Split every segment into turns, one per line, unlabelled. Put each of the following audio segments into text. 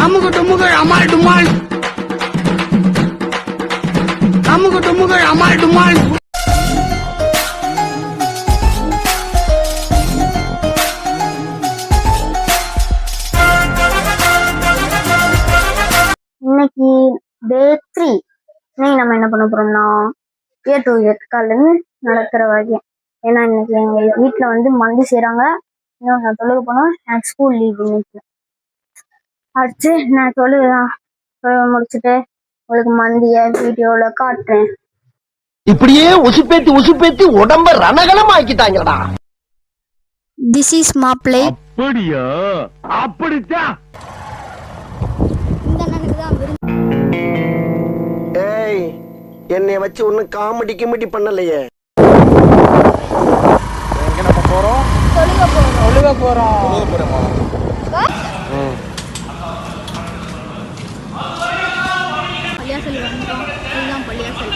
அமுகு டுமுகள் அமால் டுமால். அமுகு டுமுகள் அமால் டுமால்.
இன்னைக்கு டே 3. இன்னைக்கு நம்ம என்ன பண்ண போறோம்னா A to Z காலேருந்து நடக்கிற வரைக்கும். ஏன்னா இன்னைக்கு எங்க வீட்டுல வந்து மந்தி செய்யறாங்க. இன்னும் நான் தொழுக போனோம். எனக்கு ஸ்கூல் லீவ் இன்னைக்கு. அடுத்து நான் தொழுக முடிச்சுட்டு உங்களுக்கு மந்திய வீடியோல காட்டுறேன்.
இப்படியே உசுப்பேத்தி உடம்ப ரணகலம் ஆக்கிட்டாங்கடா.
திஸ் இஸ் மாப்பிளை.
அப்படியா? அப்படித்தான். ஏய், என்னைய வச்சு ஒன்னும் காமெடி கிமெடி பண்ணலையே.
எங்க நம்ம போறோம்? தொழுக போறோமா?
பள்ளியாசல் வந்தோம். இதுதான் பள்ளியாசல்.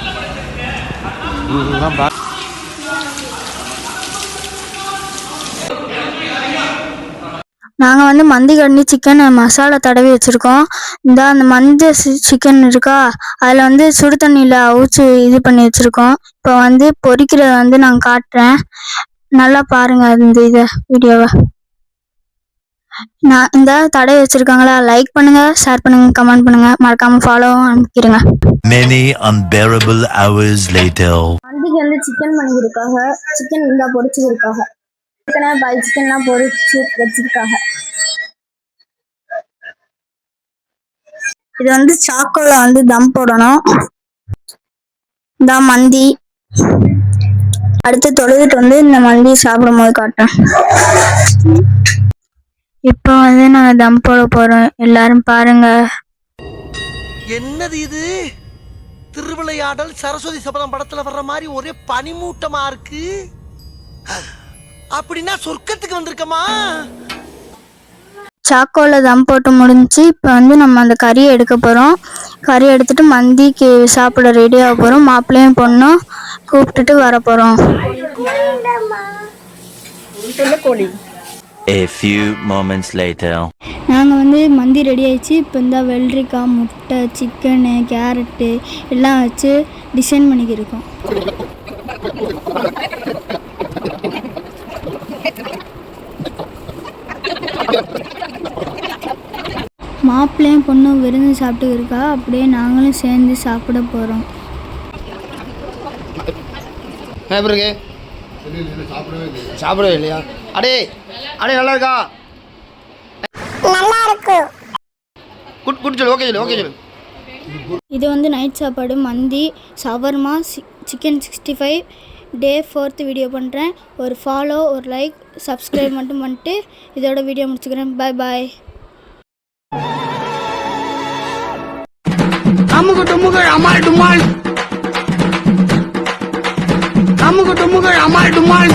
நாங்கள் வந்து மந்தி கண்ணி சிக்கன் மசாலா தடவி வச்சுருக்கோம். அந்த மந்தி சிக்கன் இருக்கா, அதில் வந்து சுடு தண்ணியில் அவிச்சு இது பண்ணி வச்சுருக்கோம். இப்போ வந்து பொரிக்கிறத வந்து நான் காட்டுறேன், நல்லா பாருங்கள் இந்த இதை வீடியோவை. நான் இந்த தடவி வச்சுருக்காங்களா, லைக் பண்ணுங்கள், ஷேர் பண்ணுங்கள், கமெண்ட் பண்ணுங்கள், மறக்காமல் ஃபாலோவும் அனுப்பிக்கிறேங்க.
Many unbearable hours later.
மந்திக்கு வந்து சிக்கன் பண்ணிக்கிருக்காங்க, சிக்கன் இருந்தால் பொரிச்சுக்கிருக்காங்க, சிக்கனை பாய் சிக்கன்லாம் பொரிச்சு வச்சிருக்காங்க. இது வந்து சாக்கோல வந்து தம் போடணும். இந்த மந்தி அடுத்து தொழுதுட்டு வந்து இந்த மந்தி சாப்பிடும் போது காட்டுறேன். இப்போ வந்து நாங்க தம் போட போறோம், எல்லாரும் பாருங்க.
என்னது இது? திருவிளையாடல் சரஸ்வதி சபதம் படத்துல வர்ற மாதிரி ஒரே பனிமூட்டமா இருக்கு. அப்படின்னா சொர்க்கத்துக்கு வந்திருக்கமா?
சாக்கோல தம் போட்டு முடிஞ்சு இப்போ வந்து நம்ம அந்த கறியை எடுக்க போகிறோம். கறி எடுத்துட்டு மந்திக்கு சாப்பிட ரெடியாக போகிறோம். மாப்பிள்ளையும் பொண்ணும் கூப்பிட்டுட்டு வர போகிறோம்.
A few moments later.
நாங்கள் வந்து மந்தி ரெடி ஆயிடுச்சு. இப்போ இந்த வெள்ளரிக்காய், முட்டை, சிக்கனு, கேரட்டு எல்லாம் வச்சு டிசைன் பண்ணிக்கிருக்கோம். மாப்பிள்ளையும் பொண்ணும் விருந்து சாப்பிட்டு இருக்கா, அப்படியே நாங்களும் சேர்ந்து சாப்பிட போகிறோம்.
சாப்பிடவே இல்லையா? அடே நல்லா இருக்கா?
நல்லா இருக்கு.
சொல்லு. ஓகே சொல்லு.
இது வந்து நைட் சாப்பாடு மந்தி, ஷவர்மா, சிக்கன் 65. டே 4 வீடியோ பண்ணுறேன். ஒரு ஃபாலோ, ஒரு லைக், சப்ஸ்கிரைப் மட்டும் பண்ணிட்டு இதோட வீடியோ முடிச்சுக்கிறேன். பாய் பாய்.
அமுகு டுமுகள் அமால் டுமால். அமுகு டுமுகள் அமால் டுமால்.